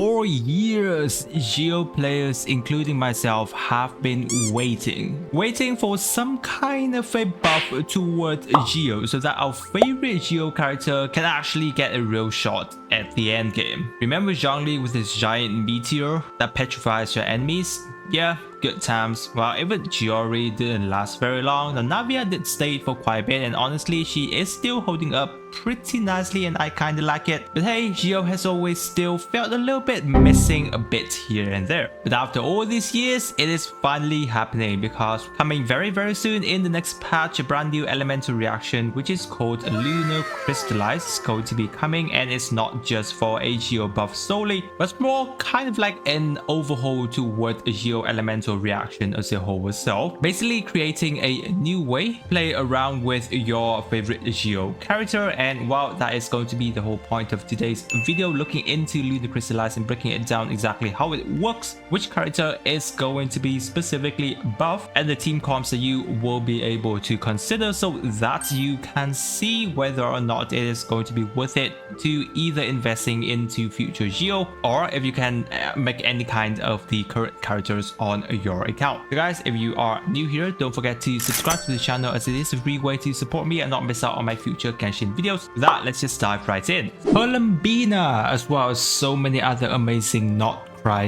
For years, Geo players, including myself, have been waiting for some kind of a buff toward Geo so that our favorite Geo character can actually get a real shot at the end game. Remember Zhongli with his giant meteor that petrifies your enemies? Yeah, good times. Well, even Giori didn't last very long, the Navia did stay for quite a bit, and honestly, she is still holding up pretty nicely and I kinda like it. But hey, Geo has always still felt a little bit missing a bit here and there. But after all these years, it is finally happening because coming very soon in the next patch, a brand new elemental reaction which is called Lunar-Crystallize is going to be coming, and it's not just for a Geo buff solely, but it's more kind of like an overhaul toward a Geo elemental reaction as a whole itself, basically creating a new way to play around with your favorite Geo character. And while that is going to be the whole point of today's video, looking into Lunar Crystallize and breaking it down exactly how it works, which character is going to be specifically buff, and the team comps that you will be able to consider so that you can see whether or not it is going to be worth it to either investing into future Geo, or if you can make any kind of the current characters on your account. So guys, if you are new here, don't forget to subscribe to the channel as it is a free way to support me and not miss out on my future Genshin videos. With that, let's just dive right in. Columbina, as well as so many other amazing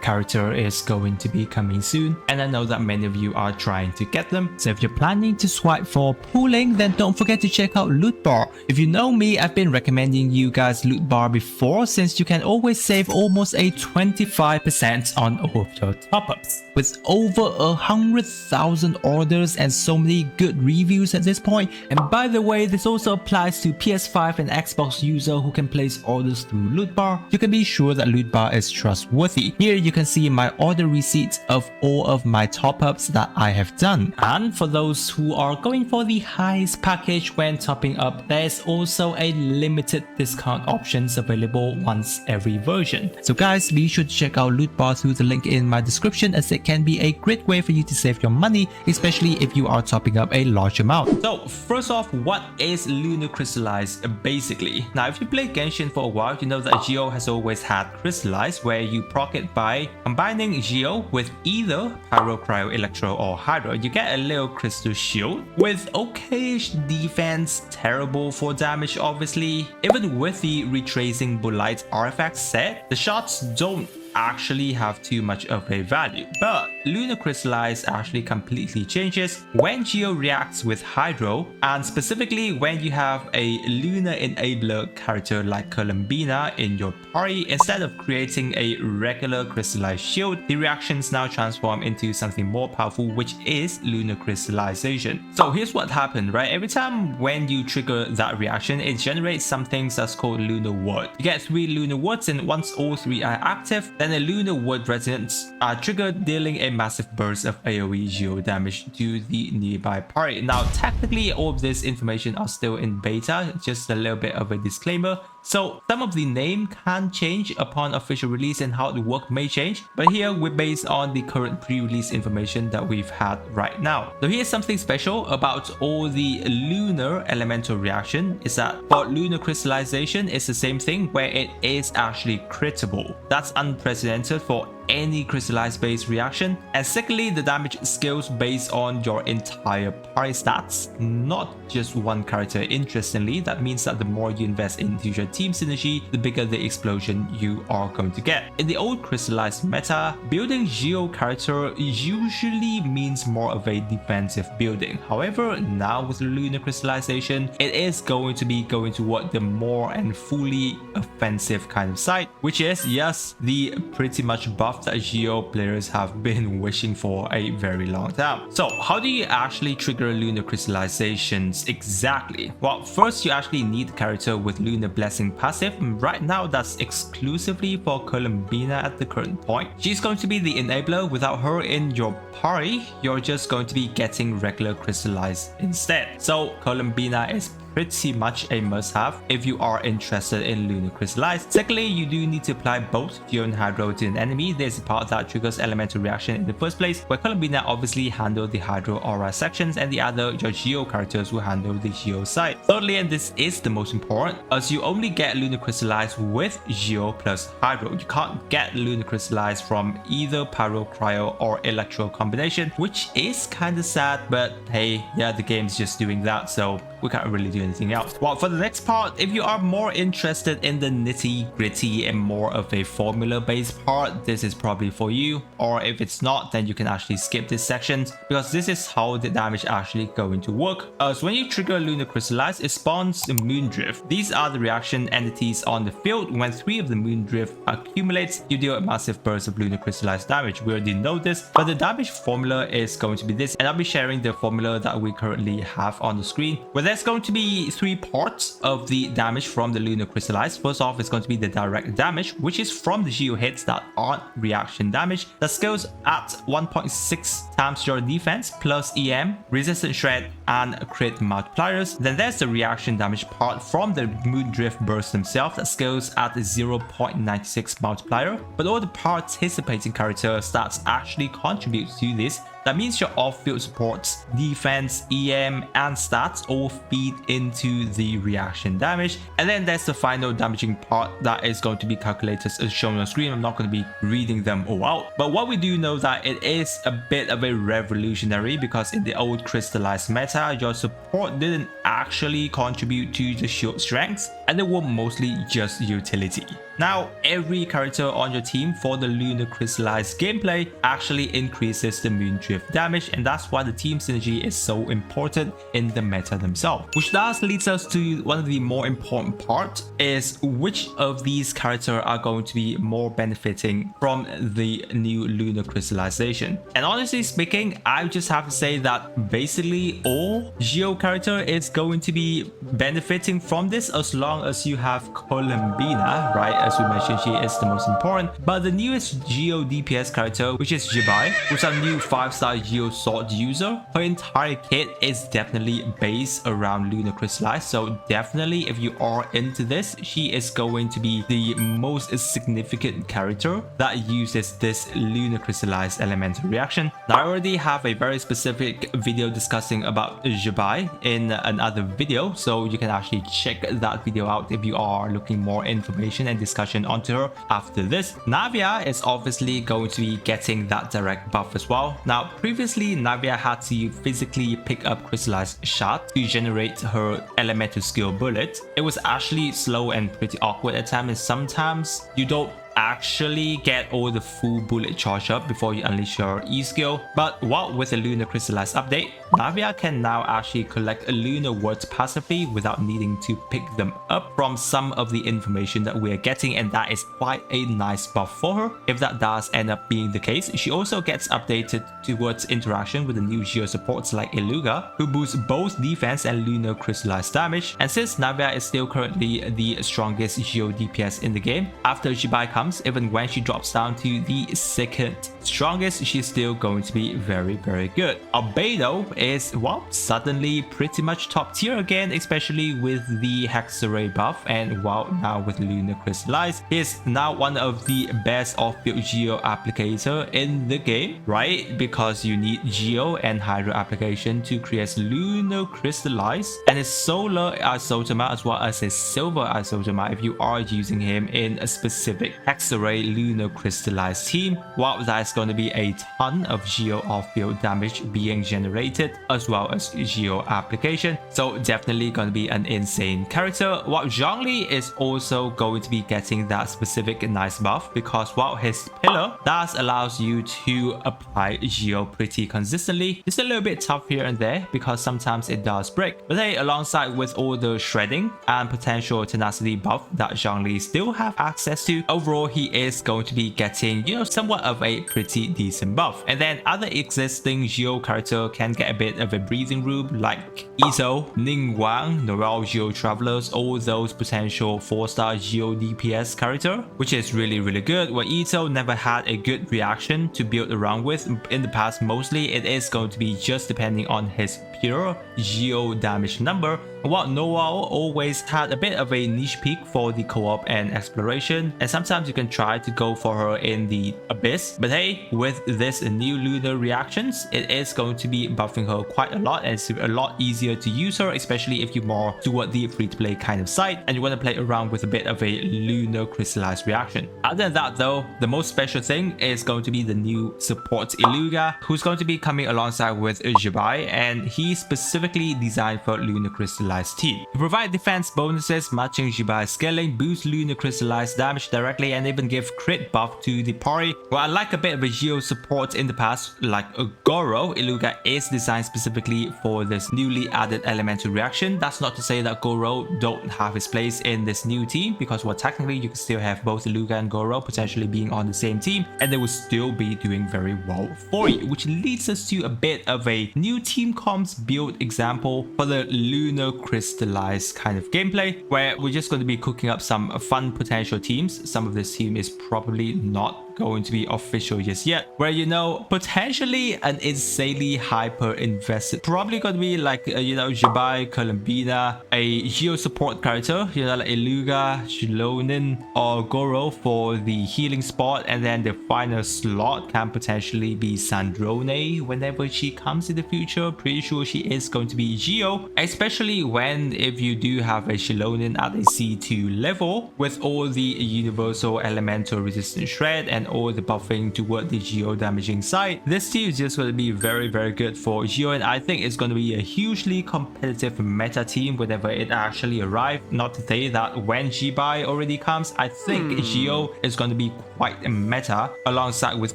character is going to be coming soon, and I know that many of you are trying to get them. So if you're planning to swipe for pooling, then don't forget to check out Loot Bar. If you know me, I've been recommending you guys Loot Bar before, since you can always save almost a 25% on all of your top-ups. With over 100,000 orders and so many good reviews at this point. And by the way, this also applies to PS5 and Xbox user who can place orders through Loot Bar. You can be sure that Loot Bar is trustworthy. Here you can see my order receipts of all of my top-ups that I have done. And for those who are going for the highest package when topping up, there is also a limited discount options available once every version. So guys, be sure to check out Loot Bar through the link in my description, as it can be a great way for you to save your money, especially if you are topping up a large amount. So first off, what is Lunar Crystallize basically? Now if you play Genshin for a while, you know that Geo has always had Crystallize, where you proc it by combining Geo with either Pyro, Cryo, Electro or Hydro. You get a little crystal shield with okayish defense, terrible for damage obviously. Even with the retracing Bolite artifact set, the shots don't actually have too much of a value. But Lunar Crystallize actually completely changes when Geo reacts with Hydro, and specifically when you have a Lunar Enabler character like Columbina in your party. Instead of creating a regular crystallized shield, the reactions now transform into something more powerful, which is Lunar Crystallization. So here's what happened, right? Every time when you trigger that reaction, it generates something that's called Lunar Word. You get 3 Lunar Words, and once all 3 are active, then a Lunar Word resonance are triggered, dealing a massive burst of AoE Geo damage to the nearby party. Now technically all of this information are still in beta, just a little bit of a disclaimer. So some of the name can change upon official release and how the work may change, but here we're based on the current pre-release information that we've had right now. So here's something special about all the Lunar elemental reaction, is that for Lunar Crystallization it's the same thing, where it is actually critable. That's unprecedented for any crystallized based reaction. And secondly, the damage scales based on your entire party stats, not just one character. Interestingly, that means that the more you invest into your team synergy, the bigger the explosion you are going to get. In the old crystallized meta, building Geo character usually means more of a defensive building. However, now with Lunar Crystallization, it is going to be going toward the more and fully offensive kind of side, which is, yes, the pretty much buff that Geo players have been wishing for a very long time. So how do you actually trigger Lunar Crystallizations exactly? Well, first you actually need a character with Lunar Blessing passive. Right now that's exclusively for Columbina at the current point. She's going to be the enabler. Without her in your party, you're just going to be getting regular Crystallize instead. So Columbina is pretty much a must-have if you are interested in Lunar Crystallize. Secondly, you do need to apply both Geo and Hydro to an enemy. There's a part that triggers elemental reaction in the first place, where Columbina obviously handle the Hydro aura sections and the other your Geo characters will handle the Geo side. Thirdly, and this is the most important, as you only get Lunar Crystallize with Geo plus Hydro. You can't get Lunar Crystallize from either Pyro, Cryo or Electro combination, which is kind of sad, but hey, yeah, the game's just doing that, so we can't really do anything else. Well, for the next part, if you are more interested in the nitty gritty and more of a formula based part, this is probably for you. Or if it's not, then you can actually skip this section, because this is how the damage actually going to work. So when you trigger Lunar Crystallize, it spawns the Moondrift. These are the reaction entities on the field. When 3 of the Moondrift accumulates, you deal a massive burst of Lunar Crystallize damage. We already know this, but the damage formula is going to be this, and I'll be sharing the formula that we currently have on the screen, where there's going to be 3 parts of the damage from the Lunar Crystallize. First off, it's going to be the direct damage, which is from the Geo hits that aren't reaction damage. That scales at 1.6 times your defense plus EM, resistant shred, and crit multipliers. Then there's the reaction damage part from the Moondrift burst themselves that scales at 0.96 multiplier. But all the participating character stats actually contribute to this. That means your off-field supports, defense, EM, and stats all feed into the reaction damage. And then there's the final damaging part that is going to be calculated as shown on screen. I'm not going to be reading them all out. But what we do know that it is a bit of a revolutionary, because in the old Crystallized meta, your support didn't actually contribute to the shield strength, and they were mostly just utility. Now, every character on your team for the Lunar Crystallize gameplay actually increases the Moondrift damage, and that's why the team synergy is so important in the meta themselves. Which thus leads us to one of the more important parts, is which of these characters are going to be more benefiting from the new Lunar Crystallization. And honestly speaking, I just have to say that basically all Geo character is going to be benefiting from this, as long as you have Columbina, right? As we mentioned, she is the most important. But the newest Geo DPS character, which is Jibai, who's our new 5-star Geo Sword user, her entire kit is definitely based around Lunar Crystallize. So definitely, if you are into this, she is going to be the most significant character that uses this Lunar Crystallize elemental reaction. Now, I already have a very specific video discussing about Jibai in another video, so you can actually check that video out if you are looking more information and discussion onto her after this. Navia is obviously going to be getting that direct buff as well. Now, previously Navia had to physically pick up Crystallized Shard to generate her elemental skill bullet. It was actually slow and pretty awkward at times, and sometimes you don't actually get all the full bullet charge up before you unleash your E skill. But what with the Lunar Crystallize update, Navia can now actually collect Lunar words passively without needing to pick them up from some of the information that we're getting, and that is quite a nice buff for her. If that does end up being the case, she also gets updated towards interaction with the new Geo supports like Iluga, who boosts both defense and Lunar Crystallize damage. And since Navia is still currently the strongest Geo DPS in the game, after Jibai comes, even when she drops down to the second strongest, she's still going to be very good. Albedo is, well, suddenly pretty much top tier again, especially with the Hexarray buff, and well, now with Lunar Crystallize, he is now one of the best off-field Geo applicator in the game, right? Because you need Geo and Hydro application to create Lunar Crystallize, and his solar isotoma as well as his silver isotoma if you are using him in a specific Hexarray Lunar Crystallize team. Well, that's going to be a ton of Geo off-field damage being generated, as well as Geo application. So definitely going to be an insane character. While Zhongli is also going to be getting that specific nice buff, because while his pillar does allows you to apply Geo pretty consistently. It's a little bit tough here and there because sometimes it does break. But hey, alongside with all the shredding and potential tenacity buff that Zhongli still have access to, overall he is going to be getting, you know, somewhat of a pretty decent buff. And then other existing Geo character can get a bit of a breathing room, like Iso, Ningguang, Noel Geo Travelers, all those potential 4-star Geo DPS character, which is really good. Where Ito never had a good reaction to build around with in the past, mostly it is going to be just depending on his pure Geo damage number. While Noel always had a bit of a niche peak for the co-op and exploration, and sometimes you can try to go for her in the Abyss, but hey, with this new lunar reactions, it is going to be buffing her quite a lot, and it's a lot easier to use her, especially if you're more toward the free-to-play kind of site and you want to play around with a bit of a Lunar Crystallize reaction. Other than that though, the most special thing is going to be the new support Iluga, who's going to be coming alongside with Jibai, and he's specifically designed for Lunar Crystallize team. To provide defense bonuses matching Jibai's scaling, boost Lunar Crystallize damage directly, and even give crit buff to the party. Well, unlike a bit of a Geo support in the past like Goro, Iluga is designed specifically for this newly added elemental reaction. That's not to say that Goro don't have his place in this new team, because well, technically you can still have both Iluga and Goro potentially being on the same team and they will still be doing very well for you, which leads us to a bit of a new team comps build example for the Lunar Crystallize kind of gameplay, where we're just going to be cooking up some fun potential teams. Some of this team is probably not going to be official just yet, where you know, potentially an insanely hyper invested, probably going to be like you know, Jibai, Columbina, a Geo support character, you know, like Iluga, Shilonin or Goro for the healing spot, and then the final slot can potentially be Sandrone whenever she comes in the future. Pretty sure she is going to be Geo, especially when if you do have a Shilonin at a C2 level with all the universal elemental resistant shred and all the buffing toward the Geo damaging side. This team is just going to be very good for Geo, and I think it's going to be a hugely competitive meta team whenever it actually arrives. Not to say that when Jibai already comes, I think Geo is going to be quite a meta alongside with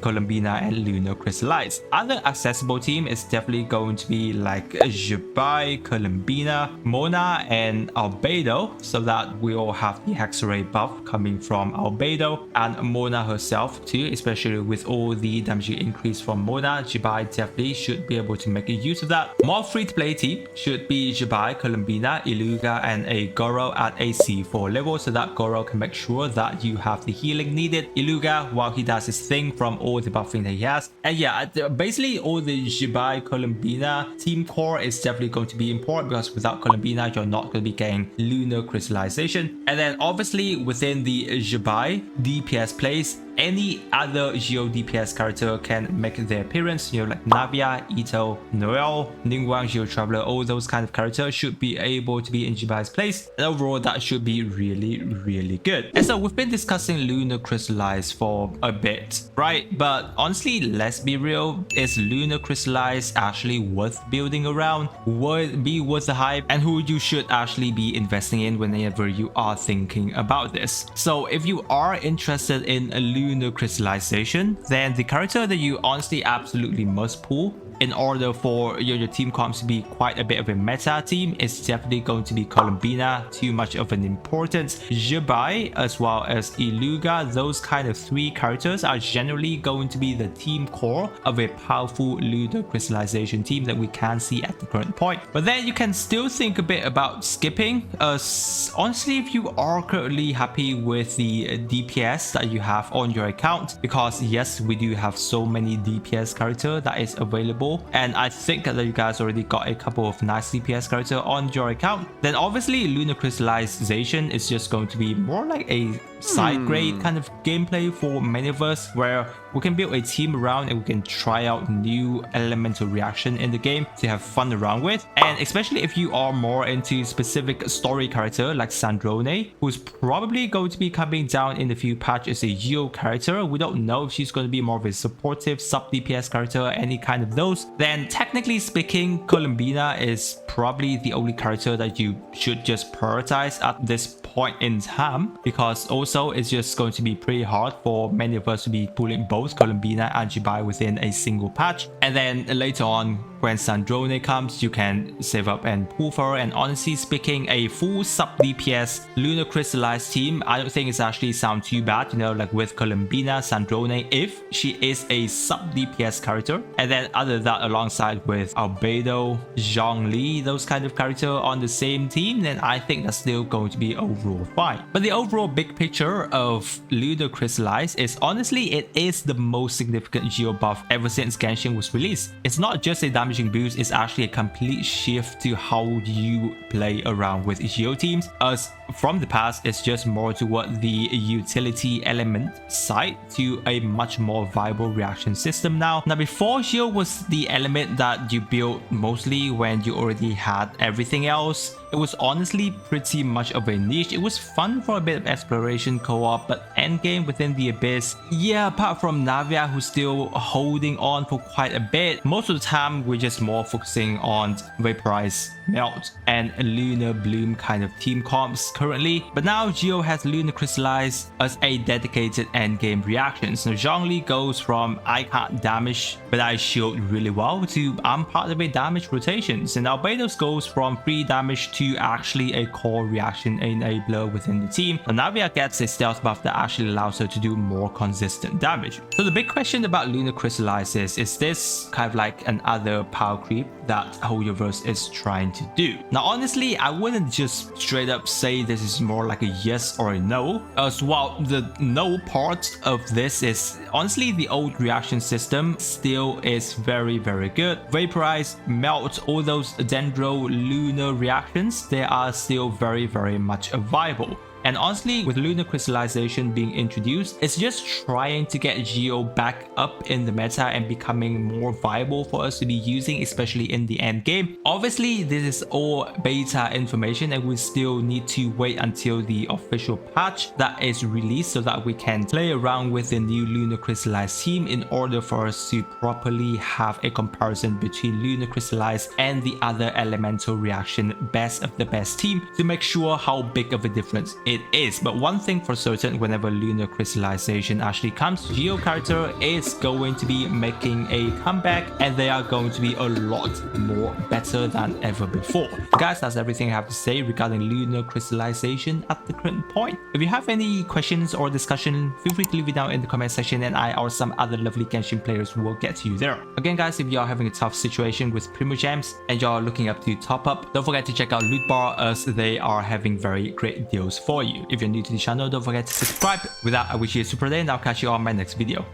Columbina and Lunar Crystallize. Other accessible team is definitely going to be like Jibai, Columbina, Mona and Albedo, so that we all have the Hexarray buff coming from Albedo and Mona herself too, especially with all the damage increase from Mona. Jibai definitely should be able to make a use of that. More free-to-play team should be Jibai, Columbina, Iluga and a Goro at a C4 level, so that Goro can make sure that you have the healing needed. Iluga, while he does his thing from all the buffing that he has. And yeah, basically all the Jibai, Columbina team core is definitely going to be important, because without Columbina you're not going to be getting Lunar Crystallization. And then obviously within the Jibai DPS place, any other Geo DPS character can make their appearance, you know, like Navia, Ito, Noel, Ningguang, Geo Traveler, all those kind of characters should be able to be in Jibai's place, and overall that should be really good. And so we've been discussing Lunar Crystallize for a bit, right? But honestly, let's be real, is Lunar Crystallize actually worth building around? Would it be worth the hype? And who you should actually be investing in whenever you are thinking about this? So if you are interested in a Lunar Crystallization, then the character that you honestly absolutely must pull in order for your team comps to be quite a bit of a meta team is definitely going to be Columbina. Too much of an importance. Jibai as well as Iluga, those kind of three characters are generally going to be the team core of a powerful Lunar Crystallization team that we can see at the current point. But then you can still think a bit about skipping. Honestly, if you are currently happy with the DPS that you have on your account, because yes, we do have so many DPS character that is available, and I think that you guys already got a couple of nice DPS character on your account, then obviously Lunar Crystallization is just going to be more like a side grade kind of gameplay for many of us, where we can build a team around and we can try out new elemental reaction in the game to have fun around with. And especially if you are more into specific story character like Sandrone, who's probably going to be coming down in a few patches as a Geo character. We don't know if she's going to be more of a supportive sub DPS character, any kind of those. Then technically speaking, Columbina is probably the only character that you should just prioritize at this point in time, because also it's just going to be pretty hard for many of us to be pulling both Columbina and Jibai within a single patch. And then later on, when Sandrone comes, you can save up and pull for her. And honestly speaking, a full sub DPS Lunar Crystallize team, I don't think it's actually sound too bad, you know, like with Columbina, Sandrone, if she is a sub DPS character. And then other than that, alongside with Albedo, Zhongli, those kind of character on the same team, then I think that's still going to be a overall fine. But the overall big picture of Lunar Crystallize is honestly it is the most significant Geo buff ever since Genshin was released. It's not just a damaging boost, it's actually a complete shift to how you play around with Geo teams, as from the past it's just more toward the utility element side to a much more viable reaction system now. Now before Geo was the element that you built mostly when you already had everything else. It was honestly pretty much of a niche. It was fun for a bit of exploration co-op, but endgame within the abyss, yeah, apart from Navia who's still holding on for quite a bit, most of the time we're just more focusing on Vaporize, Melt, and Lunar Bloom kind of team comps currently. But now Geo has Lunar Crystallize as a dedicated endgame reaction. So Zhongli goes from I can't damage but I shield really well to I'm part of a damage rotations, and Albedos goes from free damage to actually a core reaction enabler within the team. And Navia gets a stealth buff that actually allows her to do more consistent damage. So the big question about Lunar Crystallize is this kind of like another power creep that whole universe is trying to do? Now honestly, I wouldn't just straight up say this is more like a yes or a no, as well the no part of this is honestly the old reaction system still is very good. Vaporize, Melt, all those Dendro Lunar reactions, they are still very much viable. And honestly, with Lunar Crystallization being introduced, it's just trying to get Geo back up in the meta and becoming more viable for us to be using, especially in the end game. Obviously, this is all beta information and we still need to wait until the official patch that is released so that we can play around with the new Lunar Crystallize team in order for us to properly have a comparison between Lunar Crystallize and the other elemental reaction best of the best team to make sure how big of a difference it is. But one thing for certain, whenever Lunar Crystallization actually comes, Geo character is going to be making a comeback and they are going to be a lot more better than ever before. Guys, that's everything I have to say regarding Lunar Crystallization at the current point. If you have any questions or discussion, feel free to leave it down in the comment section and I or some other lovely Genshin players will get to you there. Again guys, if you are having a tough situation with Primos gems and you are looking up to top up, don't forget to check out Loot Bar as they are having very great deals for you. If you're new to the channel, don't forget to subscribe. With that, I wish you a super day and I'll catch you on my next video.